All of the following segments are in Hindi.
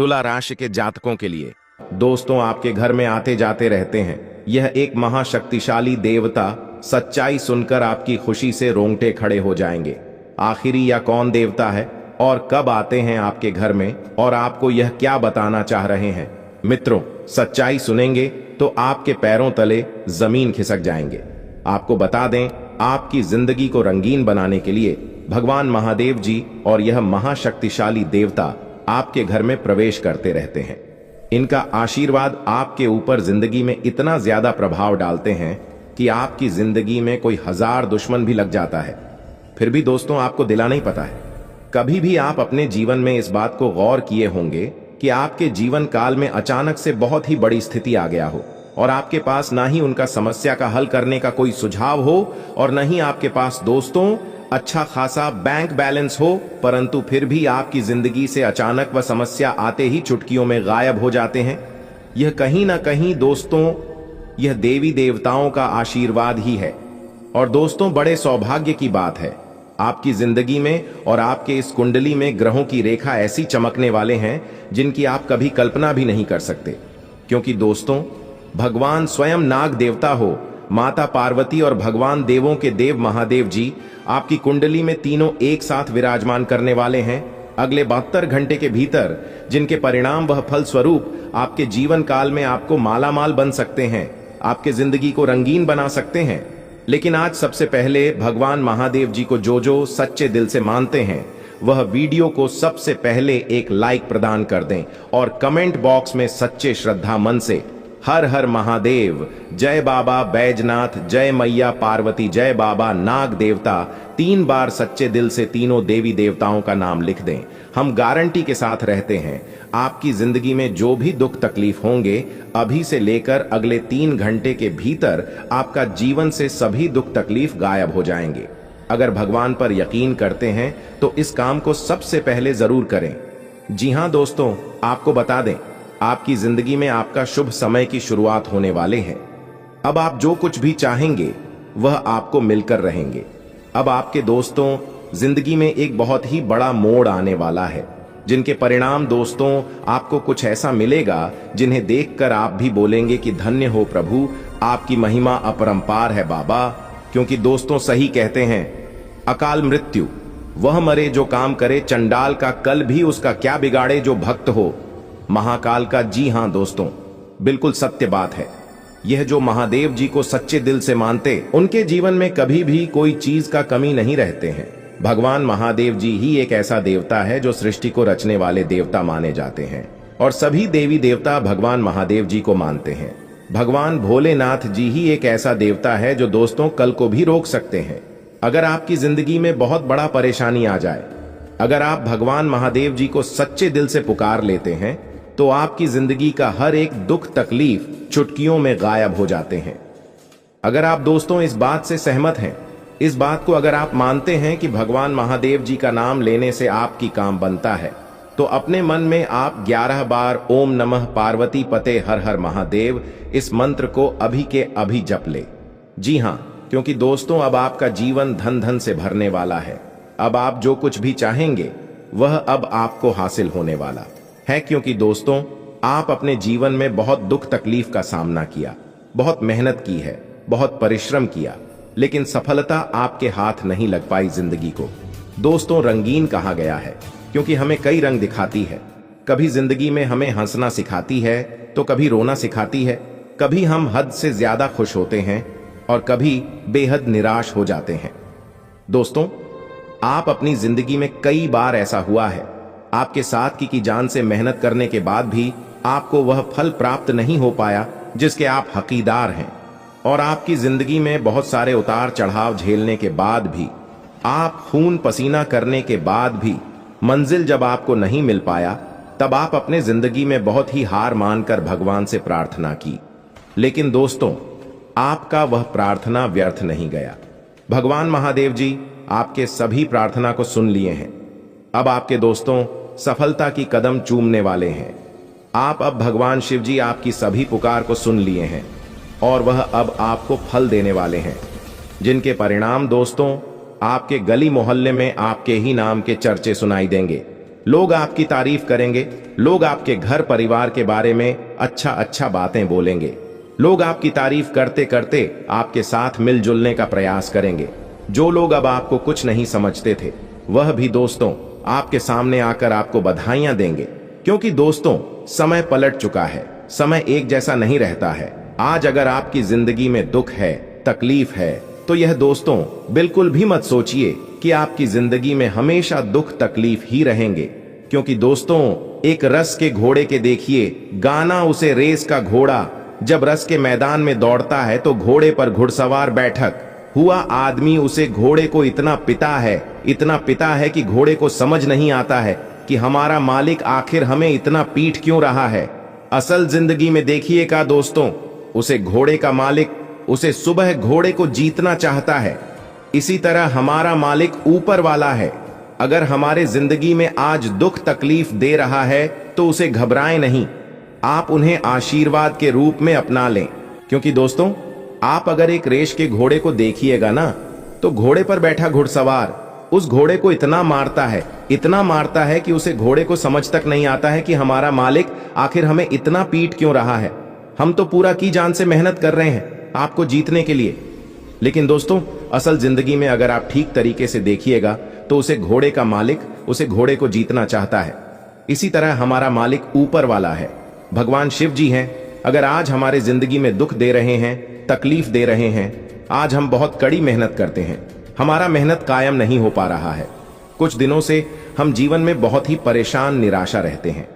तुला राशि के जातकों के लिए दोस्तों आपके घर में आते जाते रहते हैं। यह एक महाशक्तिशाली देवता सच्चाई सुनकर आपकी खुशी से रोंगटे खड़े हो जाएंगे। आखिरी यह कौन देवता है और कब आते हैं आपके घर में और आपको यह क्या बताना चाह रहे हैं? मित्रों, सच्चाई सुनेंगे तो आपके पैरों तले जमीन खिसक जाएंगे। आपको बता दें, आपकी जिंदगी को रंगीन बनाने के लिए भगवान महादेव जी और यह महाशक्तिशाली देवता आपके घर में प्रवेश करते रहते हैं। इनका आशीर्वाद आपके ऊपर जिंदगी में इतना ज्यादा प्रभाव डालते हैं कि आपकी जिंदगी में कोई 1000 दुश्मन भी लग जाता है, फिर भी दोस्तों आपको दिला नहीं पता है। कभी भी आप अपने जीवन में इस बात को गौर किए होंगे कि आपके जीवन काल में अचानक से बहुत ही बड़ी स्थिति आ गया हो और आपके पास ना ही उनका समस्या का हल करने का कोई सुझाव हो और न ही आपके पास दोस्तों अच्छा खासा बैंक बैलेंस हो, परंतु फिर भी आपकी जिंदगी से अचानक वह समस्या आते ही चुटकियों में गायब हो जाते हैं। यह कहीं ना कहीं दोस्तों यह देवी देवताओं का आशीर्वाद ही है। और दोस्तों बड़े सौभाग्य की बात है, आपकी जिंदगी में और आपके इस कुंडली में ग्रहों की रेखा ऐसी चमकने वाले हैं जिनकी आप कभी कल्पना भी नहीं कर सकते। क्योंकि दोस्तों भगवान स्वयं नाग देवता हो, माता पार्वती और भगवान देवों के देव महादेव जी आपकी कुंडली में तीनों एक साथ विराजमान करने वाले हैं अगले 72 घंटे के भीतर, जिनके परिणाम वह फल स्वरूप आपके जीवन काल में आपको मालामाल बन सकते हैं, आपके जिंदगी को रंगीन बना सकते हैं। लेकिन आज सबसे पहले भगवान महादेव जी को जो सच्चे दिल से मानते हैं वह वीडियो को सबसे पहले एक लाइक प्रदान कर दें और कमेंट बॉक्स में सच्चे श्रद्धा मन से हर हर महादेव, जय बाबा बैजनाथ, जय मैया पार्वती, जय बाबा नाग देवता 3 बार सच्चे दिल से तीनों देवी देवताओं का नाम लिख दें। हम गारंटी के साथ रहते हैं आपकी जिंदगी में जो भी दुख तकलीफ होंगे अभी से लेकर अगले 3 घंटे के भीतर आपका जीवन से सभी दुख तकलीफ गायब हो जाएंगे। अगर भगवान पर यकीन करते हैं तो इस काम को सबसे पहले जरूर करें। जी हां दोस्तों, आपको बता दें आपकी जिंदगी में आपका शुभ समय की शुरुआत होने वाले हैं। अब आप जो कुछ भी चाहेंगे वह आपको मिलकर रहेंगे। अब आपके दोस्तों जिंदगी में एक बहुत ही बड़ा मोड़ आने वाला है, जिनके परिणाम दोस्तों आपको कुछ ऐसा मिलेगा जिन्हें देखकर आप भी बोलेंगे कि धन्य हो प्रभु, आपकी महिमा अपरंपार है बाबा। क्योंकि दोस्तों सही कहते हैं, अकाल मृत्यु वह मरे जो काम करे, चंडाल का कल भी उसका क्या बिगाड़े जो भक्त हो महाकाल का। जी हां दोस्तों, बिल्कुल सत्य बात है। यह जो महादेव जी को सच्चे दिल से मानते उनके जीवन में कभी भी कोई चीज का कमी नहीं रहते हैं। भगवान महादेव जी ही एक ऐसा देवता है जो सृष्टि को रचने वाले देवता माने जाते हैं और सभी देवी देवता भगवान महादेव जी को मानते हैं। भगवान भोलेनाथ जी ही एक ऐसा देवता है जो दोस्तों कल को भी रोक सकते हैं। अगर आपकी जिंदगी में बहुत बड़ा परेशानी आ जाए, अगर आप भगवान महादेव जी को सच्चे दिल से पुकार लेते हैं तो आपकी जिंदगी का हर एक दुख तकलीफ चुटकियों में गायब हो जाते हैं। अगर आप दोस्तों इस बात से सहमत हैं, इस बात को अगर आप मानते हैं कि भगवान महादेव जी का नाम लेने से आपकी काम बनता है, तो अपने मन में आप 11 बार ओम नमः पार्वती पते हर हर महादेव इस मंत्र को अभी के अभी जप ले। जी हां, क्योंकि दोस्तों अब आपका जीवन धन धन से भरने वाला है। अब आप जो कुछ भी चाहेंगे वह अब आपको हासिल होने वाला है। क्योंकि दोस्तों आप अपने जीवन में बहुत दुख तकलीफ का सामना किया, बहुत मेहनत की है, बहुत परिश्रम किया, लेकिन सफलता आपके हाथ नहीं लग पाई। जिंदगी को दोस्तों रंगीन कहा गया है क्योंकि हमें कई रंग दिखाती है। कभी जिंदगी में हमें हंसना सिखाती है तो कभी रोना सिखाती है, कभी हम हद से ज्यादा खुश होते हैं और कभी बेहद निराश हो जाते हैं। दोस्तों आप अपनी जिंदगी में कई बार ऐसा हुआ है, आपके साथ की जान से मेहनत करने के बाद भी आपको वह फल प्राप्त नहीं हो पाया जिसके आप हकीदार हैं, और आपकी जिंदगी में बहुत सारे उतार चढ़ाव झेलने के बाद भी, आप खून पसीना करने के बाद भी मंजिल जब आपको नहीं मिल पाया, तब आप अपने जिंदगी में बहुत ही हार मानकर भगवान से प्रार्थना की। लेकिन दोस्तों आपका वह प्रार्थना व्यर्थ नहीं गया। भगवान महादेव जी आपके सभी प्रार्थना को सुन लिए हैं। अब आपके दोस्तों सफलता की कदम चूमने वाले हैं। आप अब भगवान शिव जी आपकी सभी पुकार को सुन लिए हैं और वह अब आपको फल देने वाले हैं, जिनके परिणाम दोस्तों आपके गली मोहल्ले में आपके ही नाम के चर्चे सुनाई देंगे। लोग आपकी तारीफ करेंगे, लोग आपके घर परिवार के बारे में अच्छा अच्छा बातें बोलेंगे, लोग आपकी तारीफ करते करते आपके साथ मिलजुलने का प्रयास करेंगे। जो लोग अब आपको कुछ नहीं समझते थे, वह भी दोस्तों आपके सामने आकर आपको बधाइयां देंगे, क्योंकि दोस्तों समय पलट चुका है, समय एक जैसा नहीं रहता है। आज अगर आपकी जिंदगी में दुख है, तकलीफ है, तो यह दोस्तों बिल्कुल भी मत सोचिए कि आपकी जिंदगी में हमेशा दुख तकलीफ ही रहेंगे, क्योंकि दोस्तों एक रस के घोड़े के देखिए गाना उसे रेस का घोड़ा, जब रस के मैदान में दौड़ता है तो घोड़े पर घुड़सवार बैठक हुआ आदमी उसे घोड़े को इतना पिता है कि घोड़े को समझ नहीं आता है कि हमारा मालिक आखिर हमें इतना पीट क्यों रहा है। असल जिंदगी में देखिएगा दोस्तों, उसे घोड़े का मालिक उसे सुबह घोड़े को जीतना चाहता है। इसी तरह हमारा मालिक ऊपर वाला है। अगर हमारे जिंदगी में आज दुख तकलीफ दे रहा है तो उसे घबराएं नहीं, आप उन्हें आशीर्वाद के रूप में अपना लें। क्योंकि दोस्तों आप अगर एक रेस के घोड़े को देखिएगा ना, तो घोड़े पर बैठा घुड़सवार उस घोड़े को इतना मारता है कि उसे घोड़े को समझ तक नहीं आता है कि हमारा मालिक आखिर हमें इतना पीट क्यों रहा है। हम तो पूरा की जान से मेहनत कर रहे हैं आपको जीतने के लिए। लेकिन दोस्तों असल जिंदगी में अगर आप ठीक तरीके से देखिएगा तो उसे घोड़े का मालिक उसे घोड़े को जीतना चाहता है। इसी तरह हमारा मालिक ऊपर वाला है, भगवान शिव जी हैं। अगर आज हमारे जिंदगी में दुख दे रहे हैं, तकलीफ दे रहे हैं, आज हम बहुत कड़ी मेहनत करते हैं, हमारा मेहनत कायम नहीं हो पा रहा है, कुछ दिनों से हम जीवन में बहुत ही परेशान निराशा रहते हैं।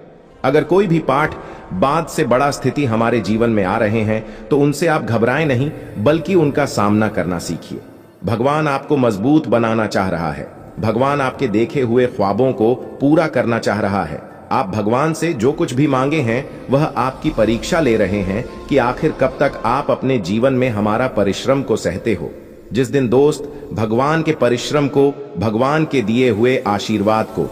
अगर कोई भी पाठ बाद से बड़ा स्थिति हमारे जीवन में आ रहे हैं तो उनसे आप घबराएं नहीं, बल्कि उनका सामना करना सीखिए। भगवान आपको मजबूत बनाना चाह रहा है, भगवान आपके देखे हुए ख्वाबों को पूरा करना चाह रहा है। आप भगवान से जो कुछ भी मांगे हैं वह आपकी परीक्षा ले रहे हैं कि आखिर कब तक आप अपने जीवन में हमारा परिश्रम को सहते हो। जिस दिन दोस्त भगवान के परिश्रम को, भगवान के दिए हुए आशीर्वाद को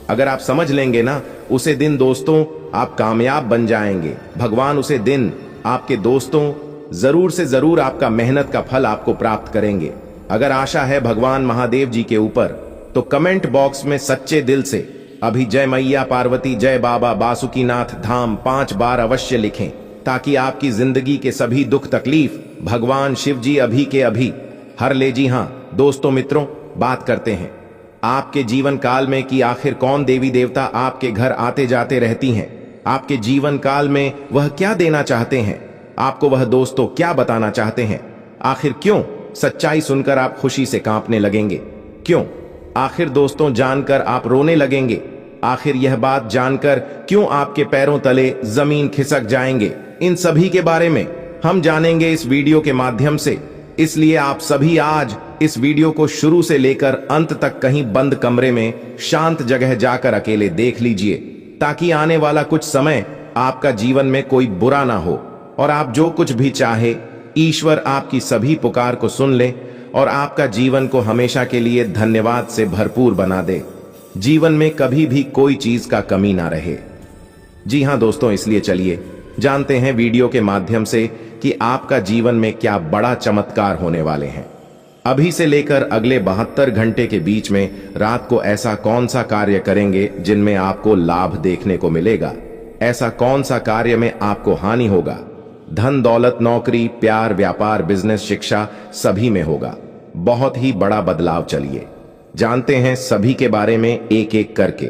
अगर आप समझ लेंगे ना, उसे दिन दोस्तों आप कामयाब बन जाएंगे। भगवान उसे दिन आपके दोस्तों जरूर से जरूर आपका मेहनत का फल आपको प्राप्त करेंगे। अगर आशा है भगवान महादेव जी के ऊपर तो कमेंट बॉक्स में सच्चे दिल से अभी जय मैया पार्वती, जय बाबा बासुकीनाथ धाम 5 बार अवश्य लिखें, ताकि आपकी जिंदगी के सभी दुख तकलीफ भगवान शिव जी अभी के अभी हर ले। जी हां दोस्तों मित्रों, बात करते हैं आपके जीवन काल में कि आखिर कौन देवी देवता आपके घर आते जाते रहती हैं। आपके जीवन काल में वह क्या देना चाहते हैं, आपको वह दोस्तों क्या बताना चाहते हैं। आखिर क्यों सच्चाई सुनकर आप खुशी से कांपने लगेंगे, क्यों आखिर दोस्तों जानकर आप रोने लगेंगे, आखिर यह बात जानकर क्यों आपके पैरों तले जमीन खिसक जाएंगे। इन सभी के बारे में हम जानेंगे इस वीडियो के माध्यम से। इसलिए आप सभी आज इस वीडियो को शुरू से लेकर अंत तक कहीं बंद कमरे में शांत जगह जाकर अकेले देख लीजिए, ताकि आने वाला कुछ समय आपका जीवन में कोई बुरा ना हो और आप जो कुछ भी चाहे ईश्वर आपकी सभी पुकार को सुन ले और आपका जीवन को हमेशा के लिए धन्यवाद से भरपूर बना दे। जीवन में कभी भी कोई चीज का कमी ना रहे। जी हां दोस्तों, इसलिए चलिए जानते हैं वीडियो के माध्यम से कि आपका जीवन में क्या बड़ा चमत्कार होने वाले हैं। अभी से लेकर अगले 72 घंटे के बीच में रात को ऐसा कौन सा कार्य करेंगे जिनमें आपको लाभ देखने को मिलेगा, ऐसा कौन सा कार्य में आपको हानि होगा। धन दौलत, नौकरी, प्यार, व्यापार, बिजनेस, शिक्षा सभी में होगा बहुत ही बड़ा बदलाव। चलिए जानते हैं सभी के बारे में एक एक करके।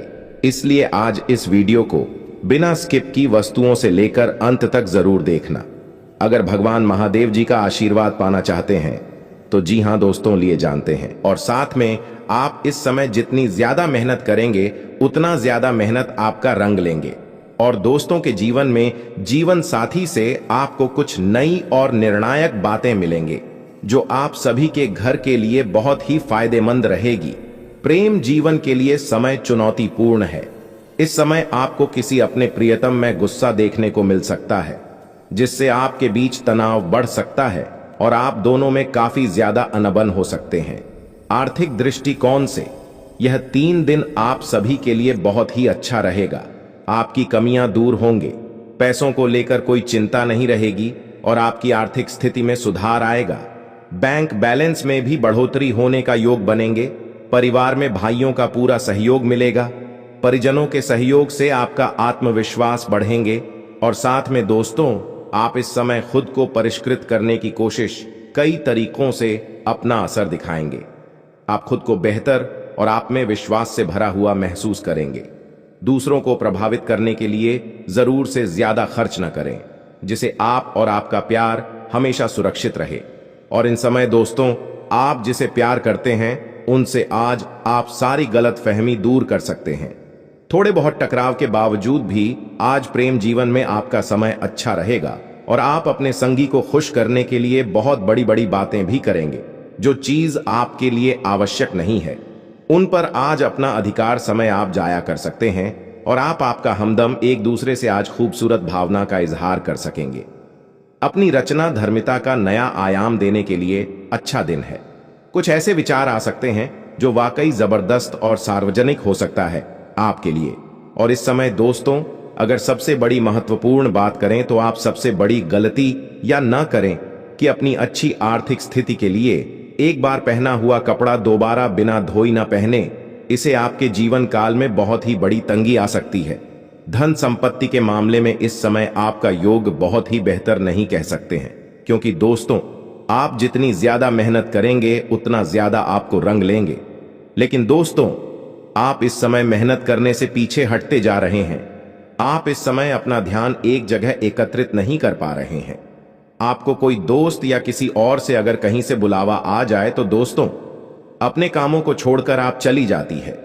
इसलिए आज इस वीडियो को बिना स्किप की वस्तुओं से लेकर अंत तक जरूर देखना। अगर भगवान महादेव जी का आशीर्वाद पाना चाहते हैं तो जी हां दोस्तों, लिए जानते हैं। और साथ में आप इस समय जितनी ज्यादा मेहनत करेंगे उतना ज्यादा मेहनत आपका रंग लेंगे। और दोस्तों के जीवन में जीवन साथी से आपको कुछ नई और निर्णायक बातें मिलेंगे जो आप सभी के घर के लिए बहुत ही फायदेमंद रहेगी। प्रेम जीवन के लिए समय चुनौतीपूर्ण है। इस समय आपको किसी अपने प्रियतम में गुस्सा देखने को मिल सकता है, जिससे आपके बीच तनाव बढ़ सकता है और आप दोनों में काफी ज्यादा अनबन हो सकते हैं। आर्थिक दृष्टिकोण से यह 3 दिन आप सभी के लिए बहुत ही अच्छा रहेगा। आपकी कमियां दूर होंगे, पैसों को लेकर कोई चिंता नहीं रहेगी और आपकी आर्थिक स्थिति में सुधार आएगा। बैंक बैलेंस में भी बढ़ोतरी होने का योग बनेंगे। परिवार में भाइयों का पूरा सहयोग मिलेगा। परिजनों के सहयोग से आपका आत्मविश्वास बढ़ेंगे और साथ में दोस्तों आप इस समय खुद को परिष्कृत करने की कोशिश कई तरीकों से अपना असर दिखाएंगे। आप खुद को बेहतर और आप में विश्वास से भरा हुआ महसूस करेंगे। दूसरों को प्रभावित करने के लिए जरूर से ज्यादा खर्च न करें, जिसे आप और आपका प्यार हमेशा सुरक्षित रहे। और इन समय दोस्तों आप जिसे प्यार करते हैं उनसे आज आप सारी गलतफहमी दूर कर सकते हैं। थोड़े बहुत टकराव के बावजूद भी आज प्रेम जीवन में आपका समय अच्छा रहेगा और आप अपने संगी को खुश करने के लिए बहुत बड़ी बड़ी बातें भी करेंगे। जो चीज आपके लिए आवश्यक नहीं है उन पर आज अपना अधिकार समय आप जाया कर सकते हैं और आप आपका हमदम एक दूसरे से आज खूबसूरत भावना का इजहार कर सकेंगे। अपनी रचना धर्मिता का नया आयाम देने के लिए अच्छा दिन है। कुछ ऐसे विचार आ सकते हैं जो वाकई जबरदस्त और सार्वजनिक हो सकता है आपके लिए। और इस समय दोस्तों अगर सबसे बड़ी महत्वपूर्ण बात करें तो आप सबसे बड़ी गलती या न करें कि अपनी अच्छी आर्थिक स्थिति के लिए एक बार पहना हुआ कपड़ा दोबारा बिना धोई न पहने। इसे आपके जीवन काल में बहुत ही बड़ी तंगी आ सकती है। धन संपत्ति के मामले में इस समय आपका योग बहुत ही बेहतर नहीं कह सकते हैं, क्योंकि दोस्तों आप जितनी ज्यादा मेहनत करेंगे उतना ज्यादा आपको रंग लेंगे। लेकिन दोस्तों आप इस समय मेहनत करने से पीछे हटते जा रहे हैं। आप इस समय अपना ध्यान एक जगह एकत्रित नहीं कर पा रहे हैं। आपको कोई दोस्त या किसी और से अगर कहीं से बुलावा आ जाए तो दोस्तों अपने कामों को छोड़कर आप चली जाती है।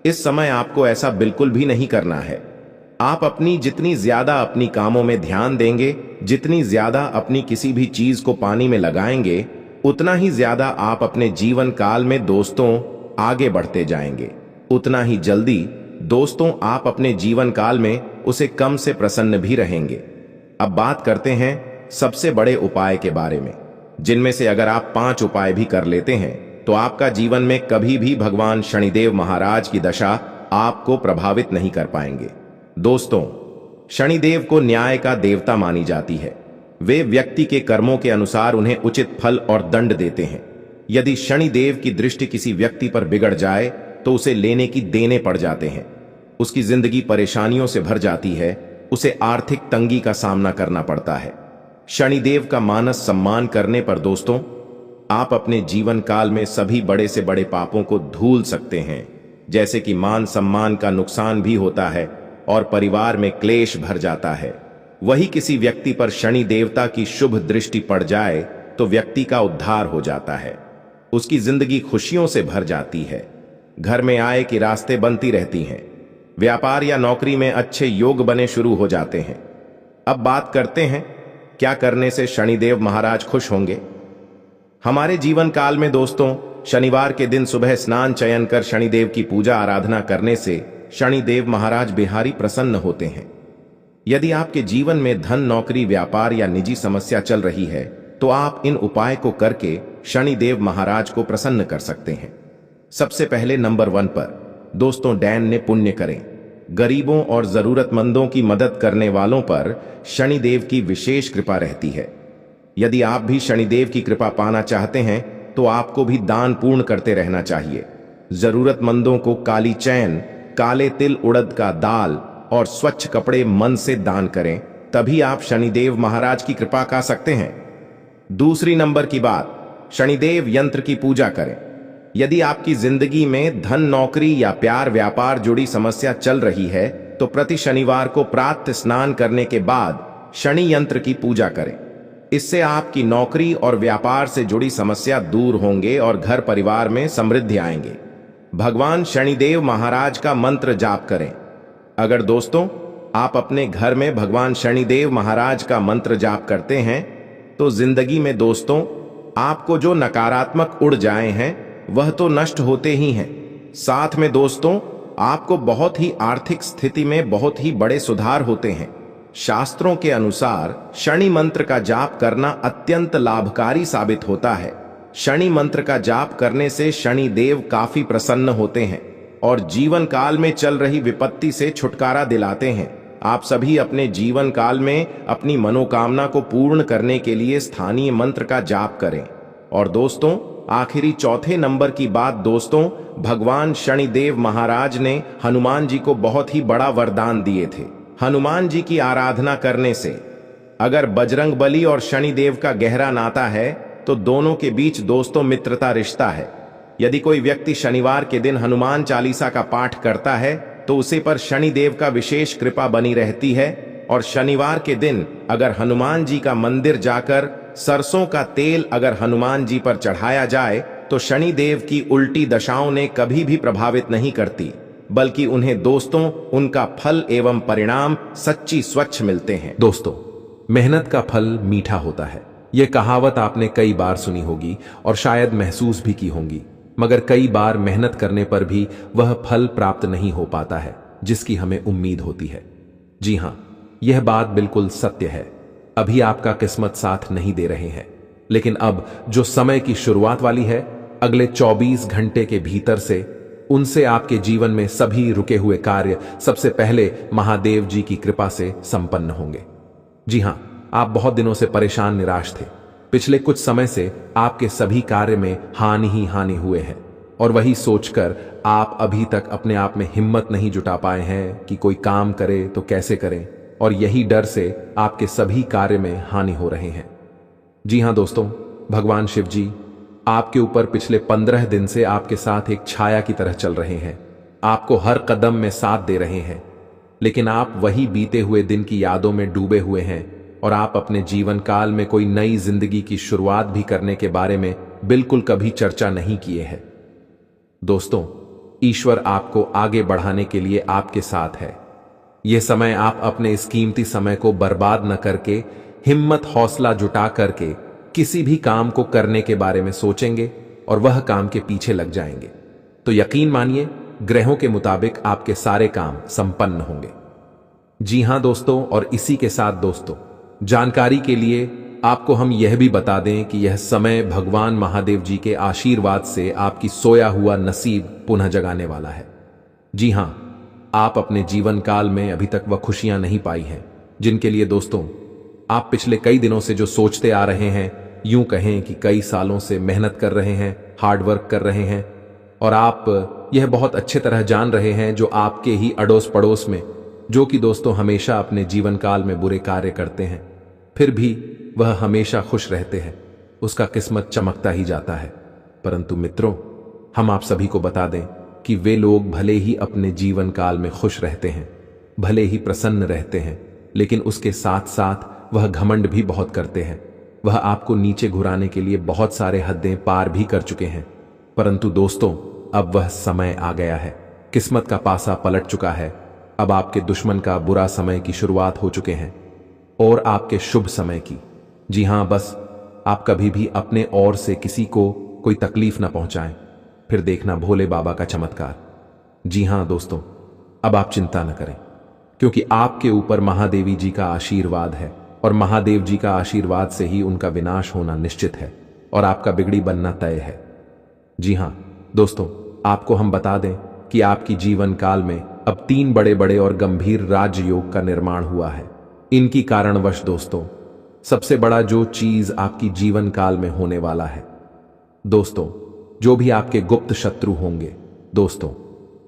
इस समय आपको ऐसा बिल्कुल भी नहीं करना है। आप अपनी जितनी ज्यादा अपनी कामों में ध्यान देंगे, जितनी ज्यादा अपनी किसी भी चीज को पानी में लगाएंगे, उतना ही ज्यादा आप अपने जीवन काल में दोस्तों आगे बढ़ते जाएंगे। उतना ही जल्दी दोस्तों आप अपने जीवन काल में उसे कम से प्रसन्न भी रहेंगे। अब बात करते हैं सबसे बड़े उपाय के बारे में, जिनमें से अगर आप 5 उपाय भी कर लेते हैं तो आपका जीवन में कभी भी भगवान शनिदेव महाराज की दशा आपको प्रभावित नहीं कर पाएंगे। दोस्तों शनिदेव को न्याय का देवता मानी जाती है। वे व्यक्ति के कर्मों के अनुसार उन्हें उचित फल और दंड देते हैं। यदि शनिदेव की दृष्टि किसी व्यक्ति पर बिगड़ जाए तो उसे लेने की देने पड़ जाते हैं। उसकी जिंदगी परेशानियों से भर जाती है, उसे आर्थिक तंगी का सामना करना पड़ता है। शनिदेव का मानस सम्मान करने पर दोस्तों आप अपने जीवन काल में सभी बड़े से बड़े पापों को धूल सकते हैं, जैसे कि मान सम्मान का नुकसान भी होता है और परिवार में क्लेश भर जाता है। वही किसी व्यक्ति पर शनि देवता की शुभ दृष्टि पड़ जाए तो व्यक्ति का उद्धार हो जाता है, उसकी जिंदगी खुशियों से भर जाती है, घर में आय की रास्ते बनती रहती हैं, व्यापार या नौकरी में अच्छे योग बने शुरू हो जाते हैं। अब बात करते हैं क्या करने से शनिदेव महाराज खुश होंगे। हमारे जीवन काल में दोस्तों शनिवार के दिन सुबह स्नान चयन कर शनिदेव की पूजा आराधना करने से शनिदेव महाराज बिहारी प्रसन्न होते हैं। यदि आपके जीवन में धन, नौकरी, व्यापार या निजी समस्या चल रही है तो आप इन उपाय को करके शनिदेव महाराज को प्रसन्न कर सकते हैं। सबसे पहले नंबर 1 पर दोस्तों दैन्य पुण्य करें। गरीबों और जरूरतमंदों की मदद करने वालों पर शनिदेव की विशेष कृपा रहती है। यदि आप भी शनिदेव की कृपा पाना चाहते हैं तो आपको भी दान पूर्ण करते रहना चाहिए। जरूरतमंदों को काली चैन, काले तिल, उड़द का दाल और स्वच्छ कपड़े मन से दान करें, तभी आप शनिदेव महाराज की कृपा पा सकते हैं। दूसरी नंबर की बात, शनिदेव यंत्र की पूजा करें। यदि आपकी जिंदगी में धन, नौकरी या प्यार व्यापार जुड़ी समस्या चल रही है तो प्रति शनिवार को प्रातः स्नान करने के बाद शनि यंत्र की पूजा करें। इससे आपकी नौकरी और व्यापार से जुड़ी समस्या दूर होंगे और घर परिवार में समृद्धि आएंगे। भगवान शनिदेव महाराज का मंत्र जाप करें। अगर दोस्तों आप अपने घर में भगवान शनिदेव महाराज का मंत्र जाप करते हैं तो जिंदगी में दोस्तों आपको जो नकारात्मक उड़ जाए हैं वह तो नष्ट होते ही हैं, साथ में दोस्तों आपको बहुत ही आर्थिक स्थिति में बहुत ही बड़े सुधार होते हैं। शास्त्रों के अनुसार शनि मंत्र का जाप करना अत्यंत लाभकारी साबित होता है। शनि मंत्र का जाप करने से शनि देव काफी प्रसन्न होते हैं और जीवन काल में चल रही विपत्ति से छुटकारा दिलाते हैं। आप सभी अपने जीवन काल में अपनी मनोकामना को पूर्ण करने के लिए स्थानीय मंत्र का जाप करें। और दोस्तों आखिरी चौथे नंबर की बात दोस्तों, भगवान शनिदेव महाराज ने हनुमान जी को बहुत ही बड़ा वरदान दिए थे। हनुमान जी की आराधना करने से अगर बजरंगबली और शनिदेव का गहरा नाता है तो दोनों के बीच दोस्तों मित्रता रिश्ता है। यदि कोई व्यक्ति शनिवार के दिन हनुमान चालीसा का पाठ करता है तो उसे पर शनिदेव का विशेष कृपा बनी रहती है। और शनिवार के दिन अगर हनुमान जी का मंदिर जाकर सरसों का तेल अगर हनुमान जी पर चढ़ाया जाए तो शनिदेव की उल्टी दशाओं ने कभी भी प्रभावित नहीं करती, बल्कि उन्हें दोस्तों उनका फल एवं परिणाम सच्ची स्वच्छ मिलते हैं। दोस्तों, मेहनत का फल मीठा होता है, यह कहावत आपने कई बार सुनी होगी और शायद महसूस भी की होगी, मगर कई बार मेहनत करने पर भी वह फल प्राप्त नहीं हो पाता है जिसकी हमें उम्मीद होती है। जी हां, यह बात बिल्कुल सत्य है। अभी आपका किस्मत साथ नहीं दे रहे हैं, लेकिन अब जो समय की शुरुआत वाली है, अगले 24 घंटे के भीतर से उनसे आपके जीवन में सभी रुके हुए कार्य सबसे पहले महादेव जी की कृपा से संपन्न होंगे। जी हां, आप बहुत दिनों से परेशान निराश थे। पिछले कुछ समय से आपके सभी कार्य में हानि ही हानि हुए हैं और वही सोचकर आप अभी तक अपने आप में हिम्मत नहीं जुटा पाए हैं कि कोई काम करे तो कैसे करें, और यही डर से आपके सभी कार्य में हानि हो रहे हैं। जी हां दोस्तों, भगवान शिव जी आपके ऊपर पिछले 15 दिन से आपके साथ एक छाया की तरह चल रहे हैं, आपको हर कदम में साथ दे रहे हैं, लेकिन आप वही बीते हुए दिन की यादों में डूबे हुए हैं और आप अपने जीवन काल में कोई नई जिंदगी की शुरुआत भी करने के बारे में बिल्कुल कभी चर्चा नहीं किए हैं। दोस्तों, ईश्वर आपको आगे बढ़ाने के लिए आपके साथ है। यह समय आप अपने इस कीमती समय को बर्बाद न करके हिम्मत हौसला जुटा करके किसी भी काम को करने के बारे में सोचेंगे और वह काम के पीछे लग जाएंगे तो यकीन मानिए ग्रहों के मुताबिक आपके सारे काम संपन्न होंगे। जी हां दोस्तों, और इसी के साथ दोस्तों, जानकारी के लिए आपको हम यह भी बता दें कि यह समय भगवान महादेव जी के आशीर्वाद से आपकी सोया हुआ नसीब पुनः जगाने वाला है। जी हां, आप अपने जीवन काल में अभी तक वह खुशियां नहीं पाई हैं जिनके लिए दोस्तों आप पिछले कई दिनों से जो सोचते आ रहे हैं, यूं कहें कि कई सालों से मेहनत कर रहे हैं, हार्ड वर्क कर रहे हैं, और आप यह बहुत अच्छे तरह जान रहे हैं जो आपके ही अड़ोस पड़ोस में, जो कि दोस्तों हमेशा अपने जीवन काल में बुरे कार्य करते हैं, फिर भी वह हमेशा खुश रहते हैं, उसका किस्मत चमकता ही जाता है। परंतु मित्रों, हम आप सभी को बता दें कि वे लोग भले ही अपने जीवन काल में खुश रहते हैं, भले ही प्रसन्न रहते हैं, लेकिन उसके साथ साथ वह घमंड भी बहुत करते हैं। वह आपको नीचे घुराने के लिए बहुत सारे हदें पार भी कर चुके हैं। परंतु दोस्तों, अब वह समय आ गया है, किस्मत का पासा पलट चुका है। अब आपके दुश्मन का बुरा समय की शुरुआत हो चुके हैं और आपके शुभ समय की। जी हां, बस आप कभी भी अपने ओर से किसी को कोई तकलीफ ना पहुंचाएं, फिर देखना भोले बाबा का चमत्कार। जी हां दोस्तों, अब आप चिंता न करें, क्योंकि आपके ऊपर महादेवी जी का आशीर्वाद है और महादेव जी का आशीर्वाद से ही उनका विनाश होना निश्चित है और आपका बिगड़ी बनना तय है। जी हां दोस्तों, आपको हम बता दें कि आपकी जीवन काल में अब 3 बड़े बड़े और गंभीर राजयोग का निर्माण हुआ है। इनकी कारणवश दोस्तों सबसे बड़ा जो चीज आपकी जीवन काल में होने वाला है दोस्तों, जो भी आपके गुप्त शत्रु होंगे दोस्तों,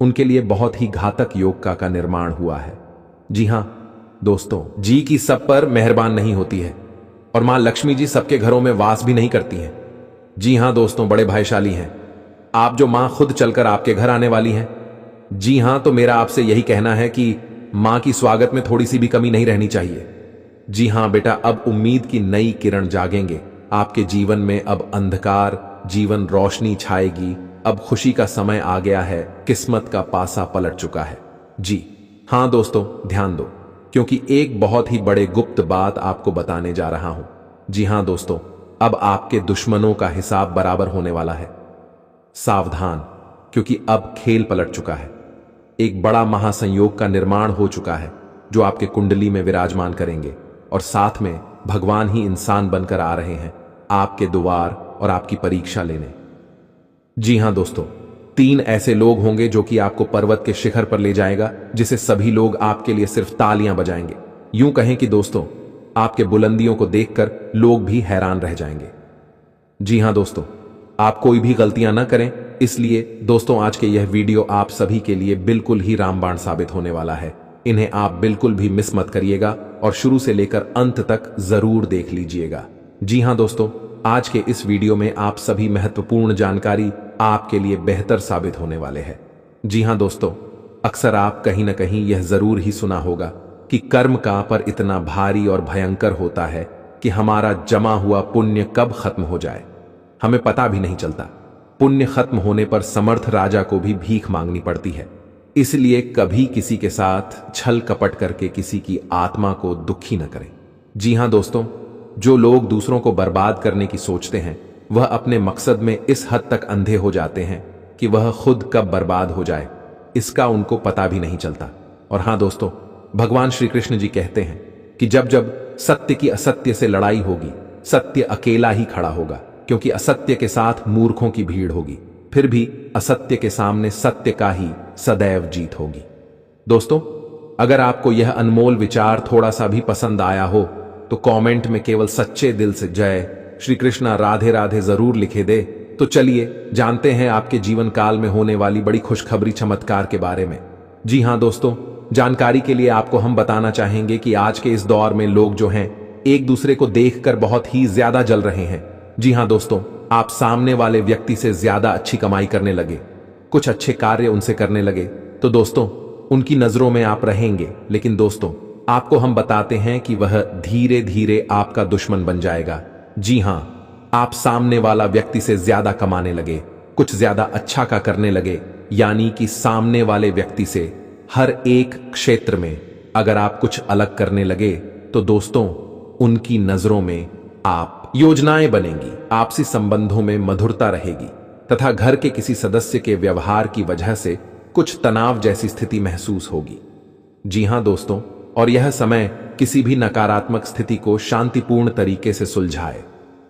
उनके लिए बहुत ही घातक योग का निर्माण हुआ है। जी हां दोस्तों, जी की सब पर मेहरबान नहीं होती है और मां लक्ष्मी जी सबके घरों में वास भी नहीं करती हैं। जी हां दोस्तों, बड़े भाग्यशाली हैं आप जो मां खुद चलकर आपके घर आने वाली हैं। जी हां, तो मेरा आपसे यही कहना है कि मां की स्वागत में थोड़ी सी भी कमी नहीं रहनी चाहिए। जी हां बेटा, अब उम्मीद की नई किरण जागेंगे आपके जीवन में। अब अंधकार जीवन रोशनी छाएगी। अब खुशी का समय आ गया है, किस्मत का पासा पलट चुका है। जी हां दोस्तों, ध्यान दो, क्योंकि एक बहुत ही बड़े गुप्त बात आपको बताने जा रहा हूं। जी हां दोस्तों, अब आपके दुश्मनों का हिसाब बराबर होने वाला है। सावधान, क्योंकि अब खेल पलट चुका है। एक बड़ा महासंयोग का निर्माण हो चुका है जो आपके कुंडली में विराजमान करेंगे और साथ में भगवान ही इंसान बनकर आ रहे हैं आपके द्वार और आपकी परीक्षा लेने। जी हां दोस्तों, 3 ऐसे लोग होंगे जो कि आपको पर्वत के शिखर पर ले जाएगा, जिसे सभी लोग आपके लिए सिर्फ तालियां बजाएंगे। यूं कहें कि दोस्तों, आपके बुलंदियों को देखकर लोग भी हैरान रह जाएंगे। जी हां दोस्तों, आप कोई भी गलतियां न करें। इसलिए दोस्तों आज के यह वीडियो आप सभी के लिए बिल्कुल ही रामबाण साबित होने वाला है। इन्हें आप बिल्कुल भी मिस मत करिएगा और शुरू से लेकर अंत तक जरूर देख लीजिएगा। जी हां दोस्तों, आज के इस वीडियो में आप सभी महत्वपूर्ण जानकारी आपके लिए बेहतर साबित होने वाले हैं। जी हां दोस्तों, अक्सर आप कहीं न कहीं यह जरूर ही सुना होगा कि कर्म का पर इतना भारी और भयंकर होता है कि हमारा जमा हुआ पुण्य कब खत्म हो जाए हमें पता भी नहीं चलता। पुण्य खत्म होने पर समर्थ राजा को भी भीख मांगनी पड़ती है। इसलिए कभी किसी के साथ छल कपट करके किसी की आत्मा को दुखी न करें। जी हां दोस्तों, जो लोग दूसरों को बर्बाद करने की सोचते हैं वह अपने मकसद में इस हद तक अंधे हो जाते हैं कि वह खुद कब बर्बाद हो जाए इसका उनको पता भी नहीं चलता। और हां दोस्तों, भगवान श्री कृष्ण जी कहते हैं कि जब जब सत्य की असत्य से लड़ाई होगी, सत्य अकेला ही खड़ा होगा, क्योंकि असत्य के साथ मूर्खों की भीड़ होगी। फिर भी असत्य के सामने सत्य का ही सदैव जीत होगी। दोस्तों, अगर आपको यह अनमोल विचार थोड़ा सा भी पसंद आया हो तो कमेंट में केवल सच्चे दिल से जय श्री कृष्णा राधे राधे जरूर लिखे दे। तो चलिए जानते हैं आपके जीवन काल में होने वाली बड़ी खुशखबरी चमत्कार के बारे में। जी हां दोस्तों, जानकारी के लिए आपको हम बताना चाहेंगे कि आज के इस दौर में लोग जो हैं एक दूसरे को देखकर बहुत ही ज्यादा जल रहे हैं। जी हां दोस्तों, आप सामने वाले व्यक्ति से ज्यादा अच्छी कमाई करने लगे, कुछ अच्छे कार्य उनसे करने लगे तो दोस्तों उनकी नजरों में आप रहेंगे। लेकिन दोस्तों आपको हम बताते हैं कि वह धीरे धीरे आपका दुश्मन बन जाएगा। जी हां, आप सामने वाला व्यक्ति से ज्यादा कमाने लगे, कुछ ज्यादा अच्छा का करने लगे, यानी कि सामने वाले व्यक्ति से हर एक क्षेत्र में अगर आप कुछ अलग करने लगे तो दोस्तों उनकी नजरों में आप योजनाएं बनेंगी, आपसी संबंधों में मधुरता रहेगी तथा घर के किसी सदस्य के व्यवहार की वजह से कुछ तनाव जैसी स्थिति महसूस होगी। जी हां दोस्तों, और यह समय किसी भी नकारात्मक स्थिति को शांतिपूर्ण तरीके से सुलझाए,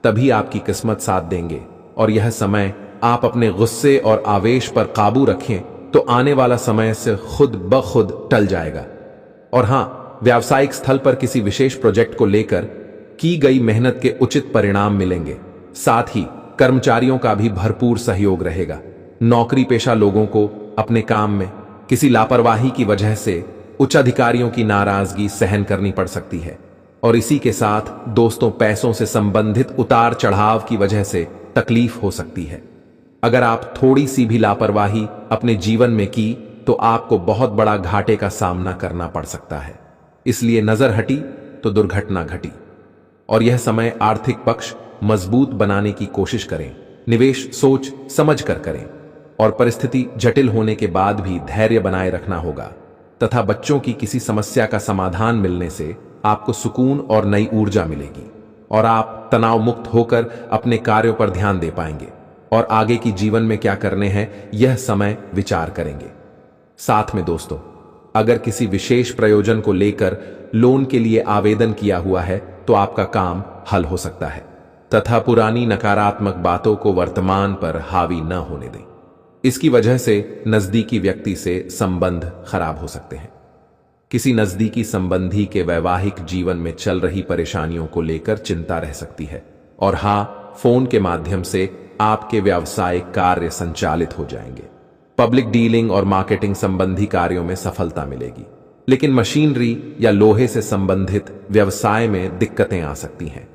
तभी आपकी किस्मत साथ देंगे। और यह समय आप अपने गुस्से और आवेश पर काबू रखें तो आने वाला समय से खुद ब खुद टल जाएगा। और हां, व्यावसायिक स्थल पर किसी विशेष प्रोजेक्ट को लेकर की गई मेहनत के उचित परिणाम मिलेंगे। साथ ही कर्मचारियों का भी भरपूर सहयोग रहेगा। नौकरी पेशा लोगों को अपने काम में किसी लापरवाही की वजह से उच्च अधिकारियों की नाराजगी सहन करनी पड़ सकती है। और इसी के साथ दोस्तों पैसों से संबंधित उतार चढ़ाव की वजह से तकलीफ हो सकती है। अगर आप थोड़ी सी भी लापरवाही अपने जीवन में की तो आपको बहुत बड़ा घाटे का सामना करना पड़ सकता है। इसलिए नजर हटी तो दुर्घटना घटी। और यह समय आर्थिक पक्ष मजबूत बनाने की कोशिश करें, निवेश सोच समझ कर करें और परिस्थिति जटिल होने के बाद भी धैर्य बनाए रखना होगा। तथा बच्चों की किसी समस्या का समाधान मिलने से आपको सुकून और नई ऊर्जा मिलेगी और आप तनाव मुक्त होकर अपने कार्यों पर ध्यान दे पाएंगे और आगे की जीवन में क्या करने हैं यह समय विचार करेंगे। साथ में दोस्तों, अगर किसी विशेष प्रयोजन को लेकर लोन के लिए आवेदन किया हुआ है तो आपका काम हल हो सकता है तथा पुरानी नकारात्मक बातों को वर्तमान पर हावी न होने दें। इसकी वजह से नजदीकी व्यक्ति से संबंध खराब हो सकते हैं। किसी नजदीकी संबंधी के वैवाहिक जीवन में चल रही परेशानियों को लेकर चिंता रह सकती है। और हां, फोन के माध्यम से आपके व्यावसायिक कार्य संचालित हो जाएंगे। पब्लिक डीलिंग और मार्केटिंग संबंधी कार्यों में सफलता मिलेगी, लेकिन मशीनरी या लोहे से संबंधित व्यवसाय में दिक्कतें आ सकती हैं।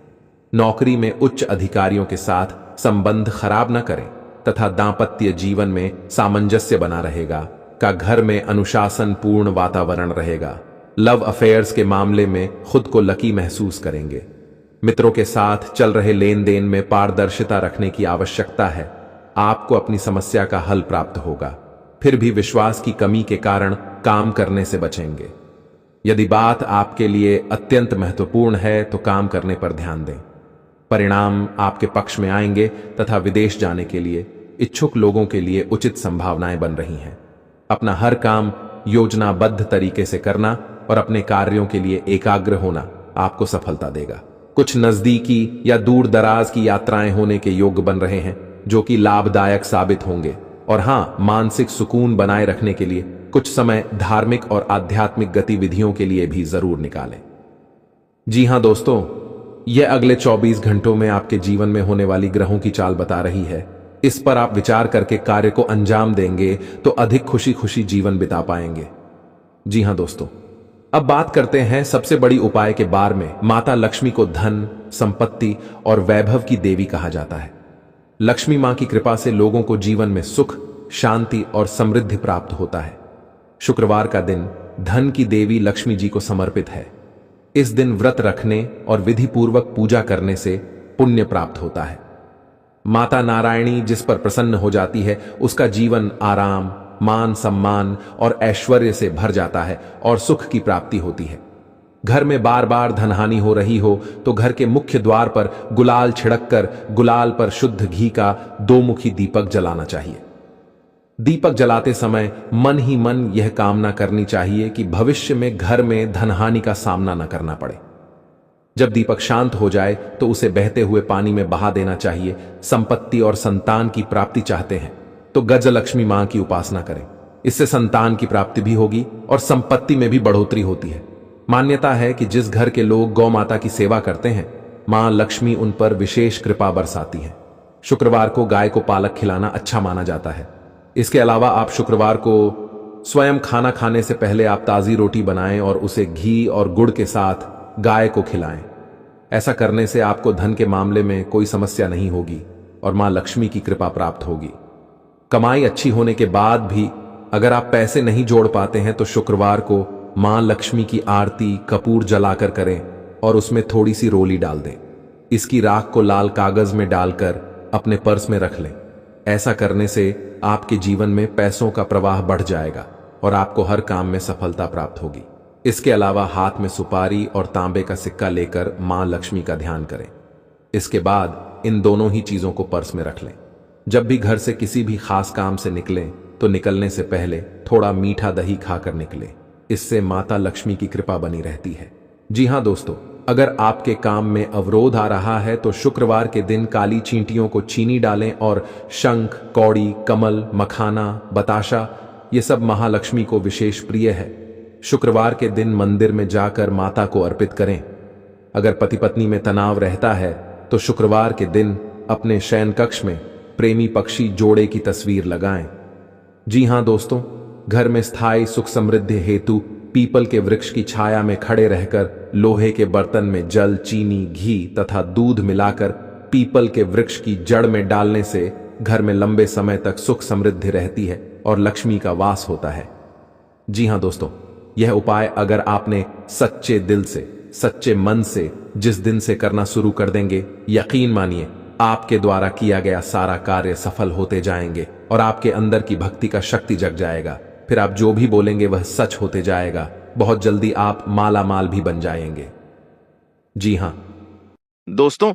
नौकरी में उच्च अधिकारियों के साथ संबंध खराब न करें तथा दांपत्य जीवन में सामंजस्य बना रहेगा। का घर में अनुशासन पूर्ण वातावरण रहेगा। लव अफेयर्स के मामले में खुद को लकी महसूस करेंगे। मित्रों के साथ चल रहे लेन देन में पारदर्शिता रखने की आवश्यकता है। आपको अपनी समस्या का हल प्राप्त होगा, फिर भी विश्वास की कमी के कारण काम करने से बचेंगे। यदि बात आपके लिए अत्यंत महत्वपूर्ण है तो काम करने पर ध्यान दें। परिणाम आपके पक्ष में आएंगे तथा विदेश जाने के लिए इच्छुक लोगों के लिए उचित संभावनाएं बन रही हैं। अपना हर काम योजनाबद्ध तरीके से करना और अपने कार्यों के लिए एकाग्र होना आपको सफलता देगा। कुछ नजदीकी या दूर दराज की यात्राएं होने के योग्य बन रहे हैं जो कि लाभदायक साबित होंगे। और हां, मानसिक सुकून बनाए रखने के लिए कुछ समय धार्मिक और आध्यात्मिक गतिविधियों के लिए भी जरूर निकालें। जी हां दोस्तों, यह अगले 24 घंटों में आपके जीवन में होने वाली ग्रहों की चाल बता रही है इस पर आप विचार करके कार्य को अंजाम देंगे तो अधिक खुशी खुशी जीवन बिता पाएंगे। जी हां दोस्तों, अब बात करते हैं सबसे बड़ी उपाय के बारे में। माता लक्ष्मी को धन, संपत्ति और वैभव की देवी कहा जाता है। लक्ष्मी मां की कृपा से लोगों को जीवन में सुख, शांति और समृद्धि प्राप्त होता है। शुक्रवार का दिन धन की देवी लक्ष्मी जी को समर्पित है। इस दिन व्रत रखने और विधि पूर्वक पूजा करने से पुण्य प्राप्त होता है। माता नारायणी जिस पर प्रसन्न हो जाती है उसका जीवन आराम, मान सम्मान और ऐश्वर्य से भर जाता है और सुख की प्राप्ति होती है। घर में बार बार धनहानि हो रही हो तो घर के मुख्य द्वार पर गुलाल छिड़ककर गुलाल पर शुद्ध घी का 2 मुखी दीपक जलाना चाहिए। दीपक जलाते समय मन ही मन यह कामना करनी चाहिए कि भविष्य में घर में धनहानि का सामना न करना पड़े। जब दीपक शांत हो जाए तो उसे बहते हुए पानी में बहा देना चाहिए। संपत्ति और संतान की प्राप्ति चाहते हैं तो गजलक्ष्मी मां की उपासना करें। इससे संतान की प्राप्ति भी होगी और संपत्ति में भी बढ़ोतरी होती है। मान्यता है कि जिस घर के लोग गौ माता की सेवा करते हैं, मां लक्ष्मी उन पर विशेष कृपा बरसाती है। शुक्रवार को गाय को पालक खिलाना अच्छा माना जाता है। इसके अलावा आप शुक्रवार को स्वयं खाना खाने से पहले आप ताजी रोटी बनाएं और उसे घी और गुड़ के साथ गाय को खिलाएं। ऐसा करने से आपको धन के मामले में कोई समस्या नहीं होगी और मां लक्ष्मी की कृपा प्राप्त होगी। कमाई अच्छी होने के बाद भी अगर आप पैसे नहीं जोड़ पाते हैं तो शुक्रवार को मां लक्ष्मी की आरती कपूर जलाकर करें और उसमें थोड़ी सी रोली डाल दें। इसकी राख को लाल कागज में डालकर अपने पर्स में रख लें। ऐसा करने से आपके जीवन में पैसों का प्रवाह बढ़ जाएगा और आपको हर काम में सफलता प्राप्त होगी। इसके अलावा हाथ में सुपारी और तांबे का सिक्का लेकर मां लक्ष्मी का ध्यान करें। इसके बाद इन दोनों ही चीजों को पर्स में रख लें। जब भी घर से किसी भी खास काम से निकलें तो निकलने से पहले थोड़ा मीठा दही खाकर निकलें। इससे माता लक्ष्मी की कृपा बनी रहती है। जी हां दोस्तों, अगर आपके काम में अवरोध आ रहा है तो शुक्रवार के दिन काली चींटियों को चीनी डालें और शंख, कौड़ी, कमल, मखाना, बताशा ये सब महालक्ष्मी को विशेष प्रिय है। शुक्रवार के दिन मंदिर में जाकर माता को अर्पित करें। अगर पति पत्नी में तनाव रहता है तो शुक्रवार के दिन अपने शयन कक्ष में प्रेमी पक्षी जोड़े की तस्वीर लगाएं। जी हां दोस्तों, घर में स्थायी सुख समृद्धि हेतु पीपल के वृक्ष की छाया में खड़े रहकर लोहे के बर्तन में जल, चीनी, घी तथा दूध मिलाकर पीपल के वृक्ष की जड़ में डालने से घर में लंबे समय तक सुख समृद्धि रहती है और लक्ष्मी का वास होता है। जी हां दोस्तों, यह उपाय अगर आपने सच्चे दिल से, सच्चे मन से जिस दिन से करना शुरू कर देंगे, यकीन मानिए आपके द्वारा किया गया सारा कार्य सफल होते जाएंगे और आपके अंदर की भक्ति का शक्ति जग जाएगा। फिर आप जो भी बोलेंगे वह सच होते जाएगा। बहुत जल्दी आप माला माल भी बन जाएंगे। जी हां दोस्तों,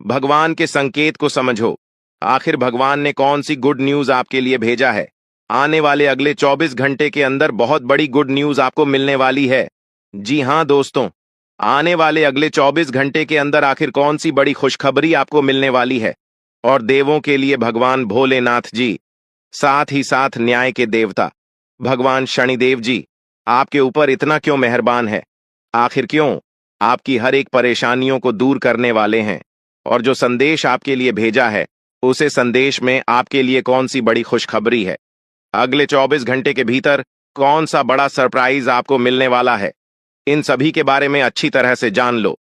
भगवान के संकेत को समझो। आखिर भगवान ने कौन सी गुड न्यूज आपके लिए भेजा है? आने वाले अगले 24 घंटे के अंदर बहुत बड़ी गुड न्यूज आपको मिलने वाली है। जी हां दोस्तों, आने वाले अगले 24 घंटे के अंदर आखिर कौन सी बड़ी खुशखबरी आपको मिलने वाली है? और देवों के लिए भगवान भोलेनाथ जी, साथ ही साथ न्याय के देवता भगवान शनिदेव जी आपके ऊपर इतना क्यों मेहरबान है? आखिर क्यों? आपकी हर एक परेशानियों को दूर करने वाले हैं। और जो संदेश आपके लिए भेजा है उसे संदेश में आपके लिए कौन सी बड़ी खुशखबरी है? अगले 24 घंटे के भीतर कौन सा बड़ा सरप्राइज आपको मिलने वाला है? इन सभी के बारे में अच्छी तरह से जान लो।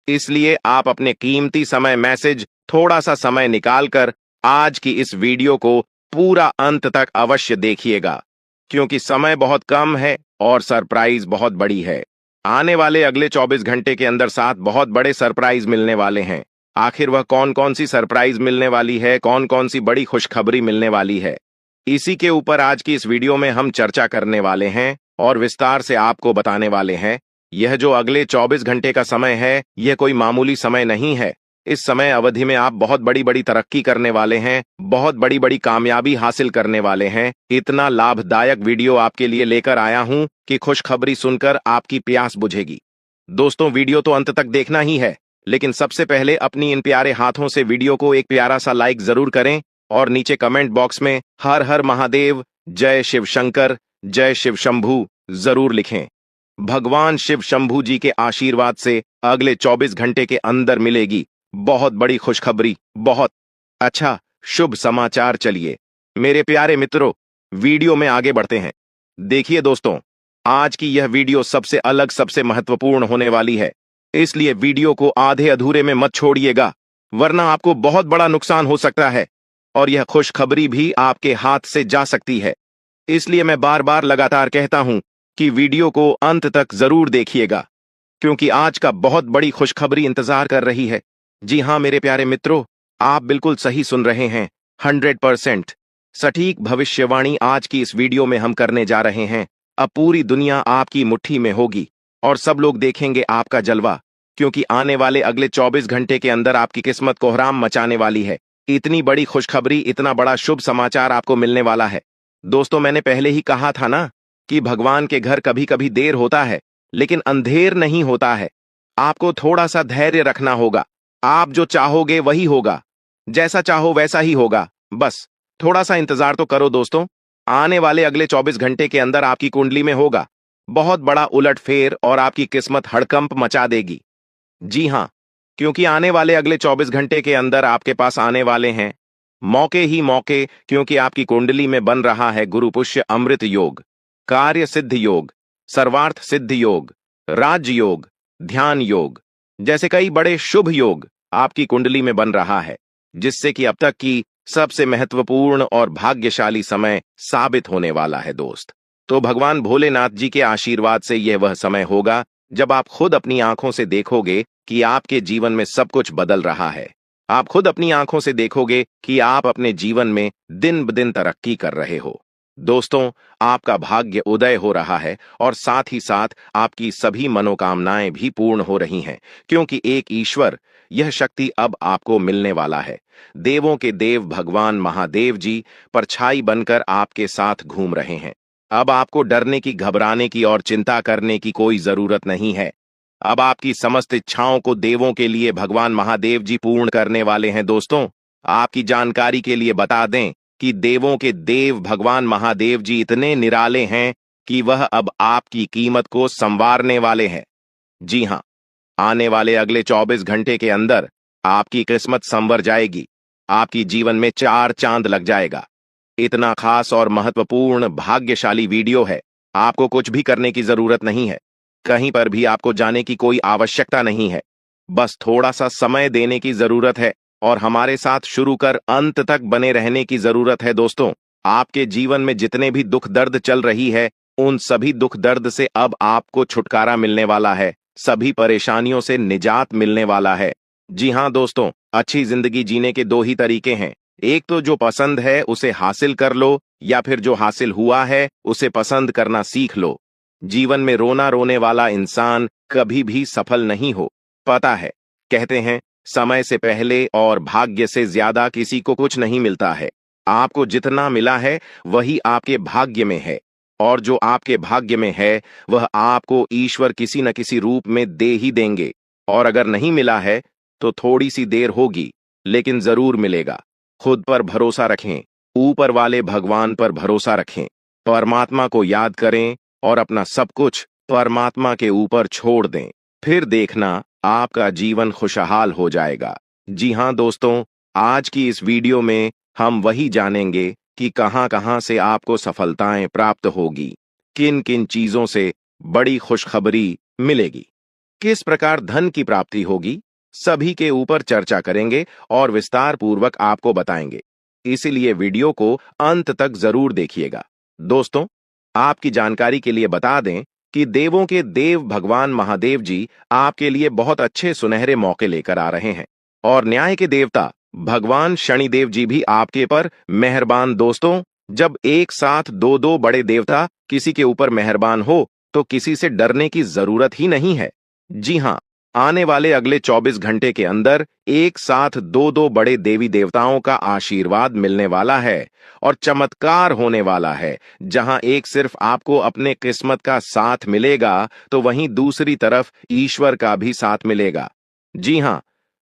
इसलिए आप अपने कीमती समय मैसेज थोड़ा सा समय निकालकर आज की इस वीडियो को पूरा अंत तक अवश्य देखिएगा, क्योंकि समय बहुत कम है और सरप्राइज बहुत बड़ी है। आने वाले अगले 24 घंटे के अंदर 7 बहुत बड़े सरप्राइज मिलने वाले हैं। आखिर वह कौन कौन सी सरप्राइज मिलने वाली है, कौन कौन सी बड़ी खुशखबरी मिलने वाली है, इसी के ऊपर आज की इस वीडियो में हम चर्चा करने वाले हैं और विस्तार से आपको बताने वाले हैं। यह जो अगले 24 घंटे का समय है, यह कोई मामूली समय नहीं है। इस समय अवधि में आप बहुत बड़ी बड़ी तरक्की करने वाले हैं, बहुत बड़ी बड़ी कामयाबी हासिल करने वाले हैं। इतना लाभदायक वीडियो आपके लिए लेकर आया हूं कि खुशखबरी सुनकर आपकी प्यास बुझेगी। दोस्तों, वीडियो तो अंत तक देखना ही है, लेकिन सबसे पहले अपनी इन प्यारे हाथों से वीडियो को एक प्यारा सा लाइक जरूर करें और नीचे कमेंट बॉक्स में हर हर महादेव, जय शिव शंकर, जय शिव शंभू जरूर लिखें। भगवान शिव शंभू जी के आशीर्वाद से अगले 24 घंटे के अंदर मिलेगी बहुत बड़ी खुशखबरी। बहुत अच्छा, शुभ समाचार। चलिए मेरे प्यारे मित्रों, वीडियो में आगे बढ़ते हैं। देखिए दोस्तों, आज की यह वीडियो सबसे अलग, सबसे महत्वपूर्ण होने वाली है, इसलिए वीडियो को आधे अधूरे में मत छोड़िएगा, वरना आपको बहुत बड़ा नुकसान हो सकता है और यह खुशखबरी भी आपके हाथ से जा सकती है। इसलिए मैं बार बार लगातार कहता हूं कि वीडियो को अंत तक जरूर देखिएगा, क्योंकि आज का बहुत बड़ी खुशखबरी इंतजार कर रही है। जी हां मेरे प्यारे मित्रों, आप बिल्कुल सही सुन रहे हैं। 100% सटीक भविष्यवाणी आज की इस वीडियो में हम करने जा रहे हैं। अब पूरी दुनिया आपकी मुट्ठी में होगी और सब लोग देखेंगे आपका जलवा, क्योंकि आने वाले अगले 24 घंटे के अंदर आपकी किस्मत कोहराम मचाने वाली है। इतनी बड़ी खुशखबरी, इतना बड़ा शुभ समाचार आपको मिलने वाला है। दोस्तों, मैंने पहले ही कहा था ना कि भगवान के घर कभी कभी देर होता है, लेकिन अंधेर नहीं होता है। आपको थोड़ा सा धैर्य रखना होगा। आप जो चाहोगे वही होगा, जैसा चाहो वैसा ही होगा। बस थोड़ा सा इंतजार तो करो दोस्तों। आने वाले अगले 24 घंटे के अंदर आपकी कुंडली में होगा बहुत बड़ा उलटफेर और आपकी किस्मत हड़कंप मचा देगी। जी हां, क्योंकि आने वाले अगले 24 घंटे के अंदर आपके पास आने वाले हैं मौके ही मौके, क्योंकि आपकी कुंडली में बन रहा है गुरु पुष्य अमृत योग, कार्य सिद्ध योग, सर्वार्थ सिद्ध योग, राज योग, ध्यान योग जैसे कई बड़े शुभ योग आपकी कुंडली में बन रहा है, जिससे कि अब तक की सबसे महत्वपूर्ण और भाग्यशाली समय साबित होने वाला है दोस्त। तो भगवान भोलेनाथ जी के आशीर्वाद से यह वह समय होगा जब आप खुद अपनी आंखों से देखोगे कि आपके जीवन में सब कुछ बदल रहा है। आप खुद अपनी आंखों से देखोगे कि आप अपने जीवन में दिन ब दिन तरक्की कर रहे हो। दोस्तों, आपका भाग्य उदय हो रहा है और साथ ही साथ आपकी सभी मनोकामनाएं भी पूर्ण हो रही हैं, क्योंकि एक ईश्वर, यह शक्ति अब आपको मिलने वाला है। देवों के देव भगवान महादेव जी परछाई बनकर आपके साथ घूम रहे हैं। अब आपको डरने की, घबराने की और चिंता करने की कोई जरूरत नहीं है। अब आपकी समस्त इच्छाओं को देवों के लिए भगवान महादेव जी पूर्ण करने वाले हैं। दोस्तों, आपकी जानकारी के लिए बता दें कि देवों के देव भगवान महादेव जी इतने निराले हैं कि वह अब आपकी कीमत को संवारने वाले हैं। जी हां, आने वाले अगले 24 घंटे के अंदर आपकी किस्मत संवर जाएगी। आपकी जीवन में 4 चांद लग जाएगा। इतना खास और महत्वपूर्ण भाग्यशाली वीडियो है, आपको कुछ भी करने की जरूरत नहीं है। कहीं पर भी आपको जाने की कोई आवश्यकता नहीं है। बस थोड़ा सा समय देने की जरूरत है और हमारे साथ शुरू कर अंत तक बने रहने की जरूरत है। दोस्तों, आपके जीवन में जितने भी दुख दर्द चल रही है, उन सभी दुख दर्द से अब आपको छुटकारा मिलने वाला है। सभी परेशानियों से निजात मिलने वाला है। जी हां दोस्तों, अच्छी जिंदगी जीने के 2 ही तरीके हैं। एक तो जो पसंद है उसे हासिल कर लो, या फिर जो हासिल हुआ है उसे पसंद करना सीख लो। जीवन में रोना रोने वाला इंसान कभी भी सफल नहीं हो। पता है, कहते हैं समय से पहले और भाग्य से ज्यादा किसी को कुछ नहीं मिलता है। आपको जितना मिला है वही आपके भाग्य में है, और जो आपके भाग्य में है वह आपको ईश्वर किसी न किसी रूप में दे ही देंगे। और अगर नहीं मिला है तो थोड़ी सी देर होगी, लेकिन जरूर मिलेगा। खुद पर भरोसा रखें, ऊपर वाले भगवान पर भरोसा रखें, परमात्मा को याद करें और अपना सब कुछ परमात्मा के ऊपर छोड़ दें। फिर देखना आपका जीवन खुशहाल हो जाएगा। जी हां दोस्तों, आज की इस वीडियो में हम वही जानेंगे कि कहां-कहां से आपको सफलताएं प्राप्त होगी, किन किन चीजों से बड़ी खुशखबरी मिलेगी, किस प्रकार धन की प्राप्ति होगी, सभी के ऊपर चर्चा करेंगे और विस्तार पूर्वक आपको बताएंगे। इसीलिए वीडियो को अंत तक जरूर देखिएगा। दोस्तों, आपकी जानकारी के लिए बता दें कि देवों के देव भगवान महादेव जी आपके लिए बहुत अच्छे सुनहरे मौके लेकर आ रहे हैं, और न्याय के देवता भगवान शनिदेव जी भी आपके पर मेहरबान। दोस्तों, जब एक साथ 2-2 बड़े देवता किसी के ऊपर मेहरबान हो तो किसी से डरने की जरूरत ही नहीं है। जी हां, आने वाले अगले 24 घंटे के अंदर एक साथ 2-2 बड़े देवी देवताओं का आशीर्वाद मिलने वाला है और चमत्कार होने वाला है। जहां एक सिर्फ आपको अपने किस्मत का साथ मिलेगा, तो वहीं दूसरी तरफ ईश्वर का भी साथ मिलेगा। जी हां,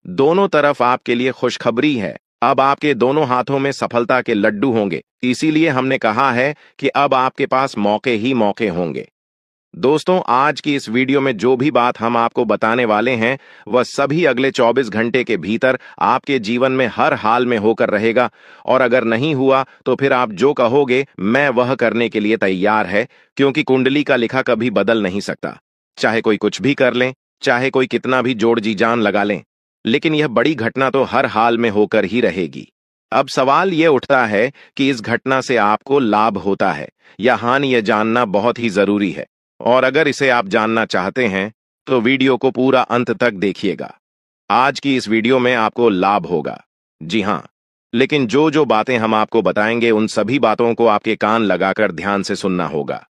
दोनों तरफ आपके लिए खुशखबरी है। अब आपके दोनों हाथों में सफलता के लड्डू होंगे। इसीलिए हमने कहा है कि अब आपके पास मौके ही मौके होंगे। दोस्तों, आज की इस वीडियो में जो भी बात हम आपको बताने वाले हैं वह सभी अगले 24 घंटे के भीतर आपके जीवन में हर हाल में होकर रहेगा। और अगर नहीं हुआ तो फिर आप जो कहोगे मैं वह करने के लिए तैयार है, क्योंकि कुंडली का लिखा कभी बदल नहीं सकता। चाहे कोई कुछ भी कर लें, चाहे कोई कितना भी जोड़ जी जान लगा लें, लेकिन यह बड़ी घटना तो हर हाल में होकर ही रहेगी। अब सवाल यह उठता है कि इस घटना से आपको लाभ होता है या हानि, यह जानना बहुत ही जरूरी है। और अगर इसे आप जानना चाहते हैं तो वीडियो को पूरा अंत तक देखिएगा। आज की इस वीडियो में आपको लाभ होगा, जी हां, लेकिन जो जो बातें हम आपको बताएंगे उन सभी बातों को आपके कान लगाकर ध्यान से सुनना होगा,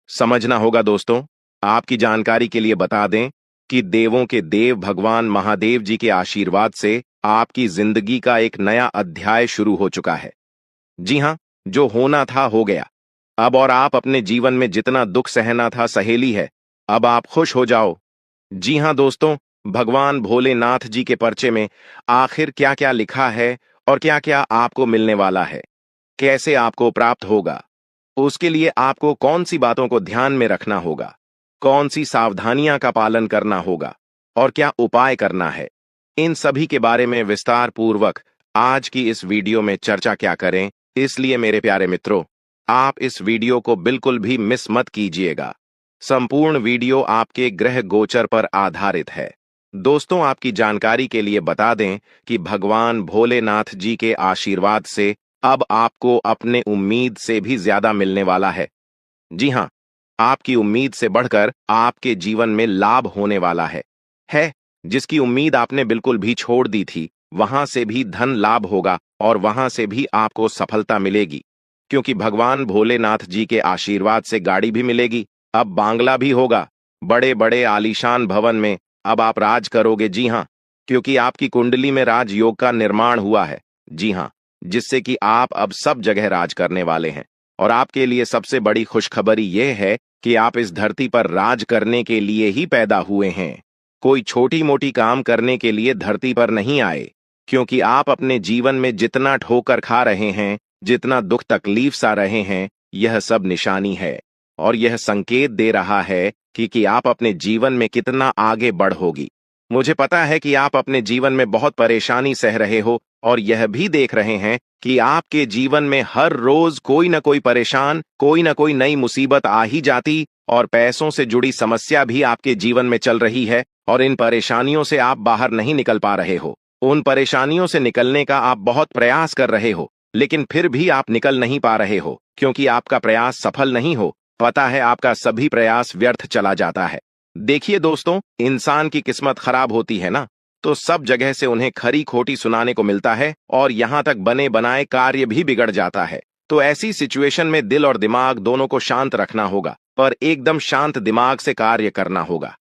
समझना होगा। दोस्तों, आपकी जानकारी के लिए बता दें कि देवों के देव भगवान महादेव जी के आशीर्वाद से आपकी जिंदगी का एक नया अध्याय शुरू हो चुका है। जी हां, जो होना था हो गया अब, और आप अपने जीवन में जितना दुख सहना था सहेली है, अब आप खुश हो जाओ। जी हां दोस्तों, भगवान भोलेनाथ जी के पर्चे में आखिर क्या क्या लिखा है और क्या क्या आपको मिलने वाला है, कैसे आपको प्राप्त होगा, उसके लिए आपको कौन सी बातों को ध्यान में रखना होगा, कौन सी सावधानियां का पालन करना होगा और क्या उपाय करना है, इन सभी के बारे में विस्तार पूर्वक आज की इस वीडियो में चर्चा क्या करें। इसलिए मेरे प्यारे मित्रों, आप इस वीडियो को बिल्कुल भी मिस मत कीजिएगा। संपूर्ण वीडियो आपके ग्रह गोचर पर आधारित है। दोस्तों, आपकी जानकारी के लिए बता दें कि भगवान भोलेनाथ जी के आशीर्वाद से अब आपको अपने उम्मीद से भी ज्यादा मिलने वाला है। जी हां, आपकी उम्मीद से बढ़कर आपके जीवन में लाभ होने वाला है। जिसकी उम्मीद आपने बिल्कुल भी छोड़ दी थी, वहां से भी धन लाभ होगा और वहां से भी आपको सफलता मिलेगी, क्योंकि भगवान भोलेनाथ जी के आशीर्वाद से गाड़ी भी मिलेगी, अब बांग्ला भी होगा, बड़े बड़े आलीशान भवन में अब आप राज करोगे। जी हां, क्योंकि आपकी कुंडली में राजयोग का निर्माण हुआ है। जी हां, जिससे कि आप अब सब जगह राज करने वाले हैं। और आपके लिए सबसे बड़ी खुशखबरी यह है कि आप इस धरती पर राज करने के लिए ही पैदा हुए हैं। कोई छोटी मोटी काम करने के लिए धरती पर नहीं आए, क्योंकि आप अपने जीवन में जितना ठोकर खा रहे हैं, जितना दुख तकलीफ सा रहे हैं, यह सब निशानी है और यह संकेत दे रहा है कि आप अपने जीवन में कितना आगे बढ़ोगी। मुझे पता है कि आप अपने जीवन में बहुत परेशानी सह रहे हो और यह भी देख रहे हैं कि आपके जीवन में हर रोज कोई न कोई परेशान, कोई न कोई नई मुसीबत आ ही जाती और पैसों से जुड़ी समस्या भी आपके जीवन में चल रही है और इन परेशानियों से आप बाहर नहीं निकल पा रहे हो। उन परेशानियों से निकलने का आप बहुत प्रयास कर रहे हो, लेकिन फिर भी आप निकल नहीं पा रहे हो, क्योंकि आपका प्रयास सफल नहीं हो। पता है, आपका सभी प्रयास व्यर्थ चला जाता है। देखिए दोस्तों, इंसान की किस्मत खराब होती है ना, तो सब जगह से उन्हें खरी खोटी सुनाने को मिलता है और यहां तक बने बनाए कार्य भी बिगड़ जाता है। तो ऐसी सिचुएशन में दिल और दिमाग दोनों को शांत रखना होगा, पर एकदम शांत दिमाग से कार्य करना होगा।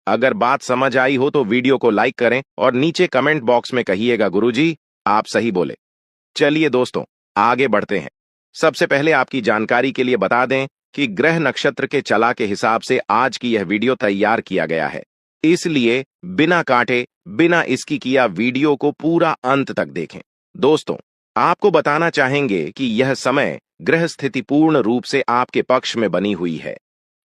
अगर बात समझ आई हो तो वीडियो को लाइक करें और नीचे कमेंट बॉक्स में कहिएगा गुरुजी आप सही बोले। चलिए दोस्तों, आगे बढ़ते हैं। सबसे पहले आपकी जानकारी के लिए बता दें कि ग्रह नक्षत्र के चला के हिसाब से आज की यह वीडियो तैयार किया गया है, इसलिए बिना काटे, बिना इसकी किया वीडियो को पूरा अंत तक देखें। दोस्तों, आपको बताना चाहेंगे कि यह समय ग्रह स्थिति पूर्ण रूप से आपके पक्ष में बनी हुई है।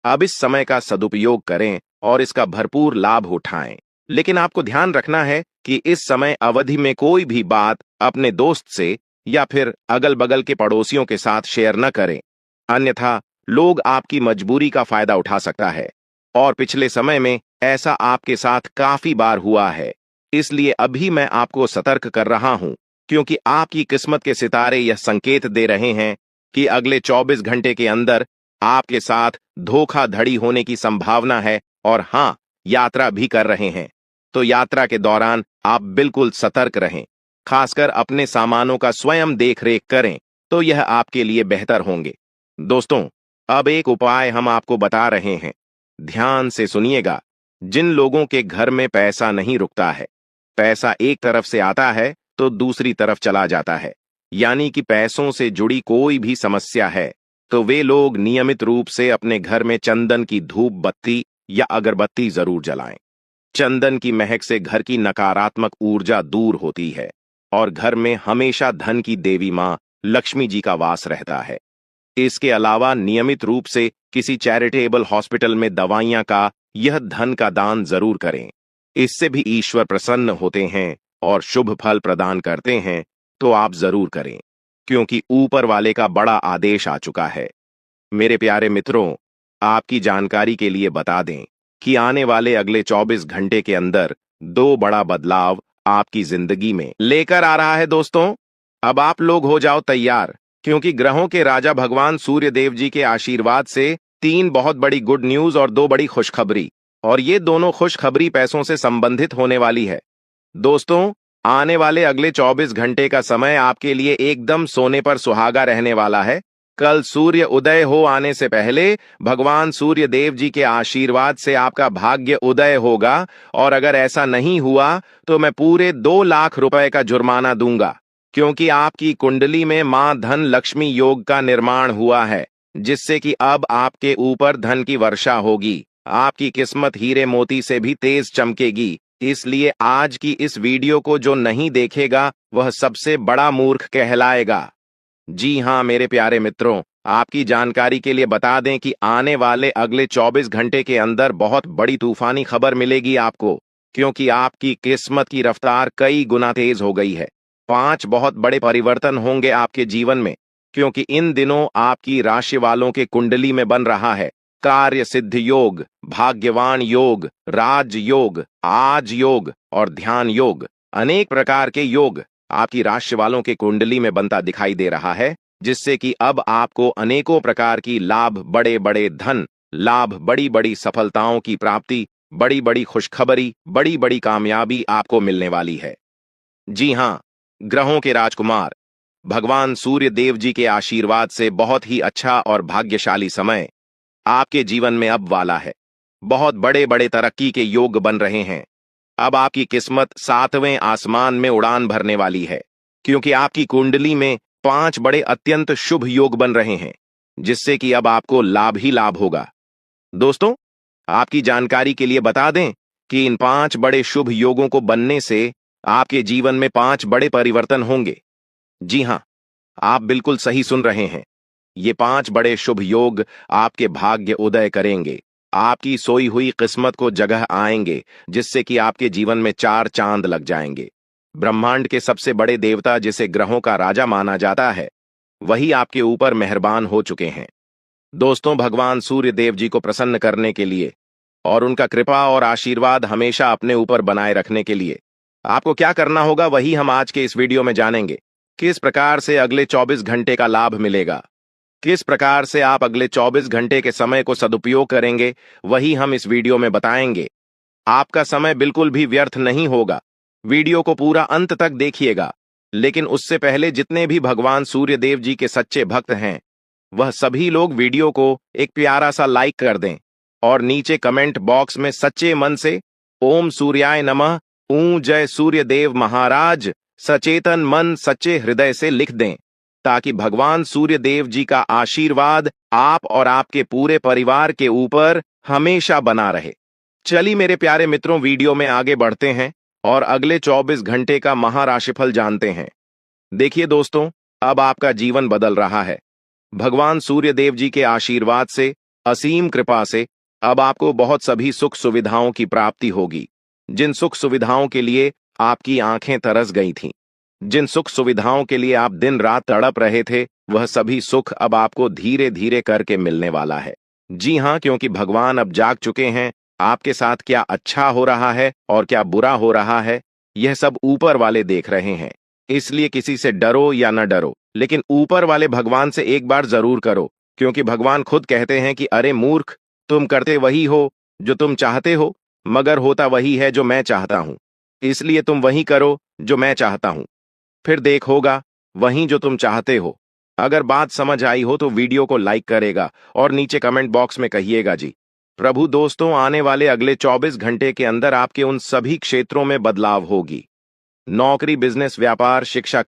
अब इस समय का सदुपयोग करें और इसका भरपूर लाभ उठाएं। लेकिन आपको ध्यान रखना है कि इस समय अवधि में कोई भी बात अपने दोस्त से या फिर अगल बगल के पड़ोसियों के साथ शेयर न करें, अन्यथा लोग आपकी मजबूरी का फायदा उठा सकता है। और पिछले समय में ऐसा आपके साथ काफी बार हुआ है, इसलिए अभी मैं आपको सतर्क कर रहा हूं, क्योंकि आपकी किस्मत के सितारे यह संकेत दे रहे हैं कि अगले 24 घंटे के अंदर आपके साथ धोखाधड़ी होने की संभावना है। और हां, यात्रा भी कर रहे हैं, तो यात्रा के दौरान आप बिल्कुल सतर्क रहें, खासकर अपने सामानों का स्वयं देखरेख करें, तो यह आपके लिए बेहतर होंगे। दोस्तों, अब एक उपाय हम आपको बता रहे हैं, ध्यान से सुनिएगा। जिन लोगों के घर में पैसा नहीं रुकता है, पैसा एक तरफ से आता है तो दूसरी तरफ चला जाता है, यानी कि पैसों से जुड़ी कोई भी समस्या है, तो वे लोग नियमित रूप से अपने घर में चंदन की धूप बत्ती या अगरबत्ती जरूर जलाएं। चंदन की महक से घर की नकारात्मक ऊर्जा दूर होती है और घर में हमेशा धन की देवी मां लक्ष्मी जी का वास रहता है। इसके अलावा नियमित रूप से किसी चैरिटेबल हॉस्पिटल में दवाइयां का यह धन का दान जरूर करें। इससे भी ईश्वर प्रसन्न होते हैं और शुभ फल प्रदान करते हैं, तो आप जरूर करें, क्योंकि ऊपर वाले का बड़ा आदेश आ चुका है। मेरे प्यारे मित्रों, आपकी जानकारी के लिए बता दें कि आने वाले अगले 24 घंटे के अंदर 2 बड़ा बदलाव आपकी जिंदगी में लेकर आ रहा है। दोस्तों, अब आप लोग हो जाओ तैयार, क्योंकि ग्रहों के राजा भगवान सूर्य देव जी के आशीर्वाद से 3 बहुत बड़ी गुड न्यूज और 2 बड़ी खुशखबरी, और ये दोनों खुशखबरी पैसों से संबंधित होने वाली है। दोस्तों, आने वाले अगले 24 घंटे का समय आपके लिए एकदम सोने पर सुहागा रहने वाला है। कल सूर्य उदय हो आने से पहले भगवान सूर्य देव जी के आशीर्वाद से आपका भाग्य उदय होगा, और अगर ऐसा नहीं हुआ तो मैं पूरे 2 लाख रुपए का जुर्माना दूंगा, क्योंकि आपकी कुंडली में मां धन लक्ष्मी योग का निर्माण हुआ है, जिससे कि अब आपके ऊपर धन की वर्षा होगी। आपकी किस्मत हीरे मोती से भी तेज चमकेगी। इसलिए आज की इस वीडियो को जो नहीं देखेगा वह सबसे बड़ा मूर्ख कहलाएगा। जी हां मेरे प्यारे मित्रों, आपकी जानकारी के लिए बता दें कि आने वाले अगले 24 घंटे के अंदर बहुत बड़ी तूफानी खबर मिलेगी आपको, क्योंकि आपकी किस्मत की रफ्तार कई गुना तेज हो गई है। 5 बहुत बड़े परिवर्तन होंगे आपके जीवन में, क्योंकि इन दिनों आपकी राशि वालों के कुंडली में बन रहा है कार्य सिद्ध योग, भाग्यवान योग, राज योग, आज योग और ध्यान योग। अनेक प्रकार के योग आपकी राशि वालों के कुंडली में बनता दिखाई दे रहा है, जिससे कि अब आपको अनेकों प्रकार की लाभ, बड़े बड़े धन लाभ, बड़ी बड़ी सफलताओं की प्राप्ति, बड़ी बड़ी खुशखबरी, बड़ी बड़ी कामयाबी आपको मिलने वाली है। जी हां, ग्रहों के राजकुमार भगवान सूर्य देव जी के आशीर्वाद से बहुत ही अच्छा और भाग्यशाली समय आपके जीवन में अब वाला है। बहुत बड़े बड़े तरक्की के योग बन रहे हैं। अब आपकी किस्मत 7वें आसमान में उड़ान भरने वाली है, क्योंकि आपकी कुंडली में 5 बड़े अत्यंत शुभ योग बन रहे हैं, जिससे कि अब आपको लाभ ही लाभ होगा। दोस्तों, आपकी जानकारी के लिए बता दें कि इन 5 बड़े शुभ योगों को बनने से आपके जीवन में 5 बड़े परिवर्तन होंगे। जी हां, आप बिल्कुल सही सुन रहे हैं। ये 5 बड़े शुभ योग आपके भाग्य उदय करेंगे, आपकी सोई हुई किस्मत को जगह आएंगे, जिससे कि आपके जीवन में 4 चांद लग जाएंगे। ब्रह्मांड के सबसे बड़े देवता, जिसे ग्रहों का राजा माना जाता है, वही आपके ऊपर मेहरबान हो चुके हैं। दोस्तों, भगवान सूर्य देव जी को प्रसन्न करने के लिए और उनका कृपा और आशीर्वाद हमेशा अपने ऊपर बनाए रखने के लिए आपको क्या करना होगा, वही हम आज के इस वीडियो में जानेंगे। किस प्रकार से अगले 24 घंटे का लाभ मिलेगा, किस प्रकार से आप अगले 24 घंटे के समय को सदुपयोग करेंगे, वही हम इस वीडियो में बताएंगे। आपका समय बिल्कुल भी व्यर्थ नहीं होगा। वीडियो को पूरा अंत तक देखिएगा, लेकिन उससे पहले जितने भी भगवान सूर्य देव जी के सच्चे भक्त हैं, वह सभी लोग वीडियो को एक प्यारा सा लाइक कर दें और नीचे कमेंट बॉक्स में सच्चे मन से ओम सूर्याय नमः, ऊं जय सूर्य देव महाराज, सचेतन मन सच्चे हृदय से लिख दें, ताकि भगवान सूर्य देव जी का आशीर्वाद आप और आपके पूरे परिवार के ऊपर हमेशा बना रहे। चलिए मेरे प्यारे मित्रों, वीडियो में आगे बढ़ते हैं और अगले 24 घंटे का महाराशिफल जानते हैं। देखिए दोस्तों, अब आपका जीवन बदल रहा है। भगवान सूर्य देव जी के आशीर्वाद से, असीम कृपा से अब आपको बहुत सभी सुख सुविधाओं की प्राप्ति होगी। जिन सुख सुविधाओं के लिए आपकी आंखें तरस गई थीं, जिन सुख सुविधाओं के लिए आप दिन रात तड़प रहे थे, वह सभी सुख अब आपको धीरे धीरे करके मिलने वाला है। जी हां, क्योंकि भगवान अब जाग चुके हैं। आपके साथ क्या अच्छा हो रहा है और क्या बुरा हो रहा है, यह सब ऊपर वाले देख रहे हैं। इसलिए किसी से डरो या न डरो, लेकिन ऊपर वाले भगवान से एक बार जरूर करो, क्योंकि भगवान खुद कहते हैं कि अरे मूर्ख, तुम करते वही हो जो तुम चाहते हो, मगर होता वही है जो मैं चाहता हूं। इसलिए तुम वही करो जो मैं चाहता हूं, फिर देख होगा वही जो तुम चाहते हो। अगर बात समझ आई हो तो वीडियो को लाइक करेगा और नीचे कमेंट बॉक्स में कहिएगा जी प्रभु। दोस्तों, आने वाले अगले 24 घंटे के अंदर आपके उन सभी क्षेत्रों में बदलाव होगी। नौकरी, बिजनेस, व्यापार, शिक्षा,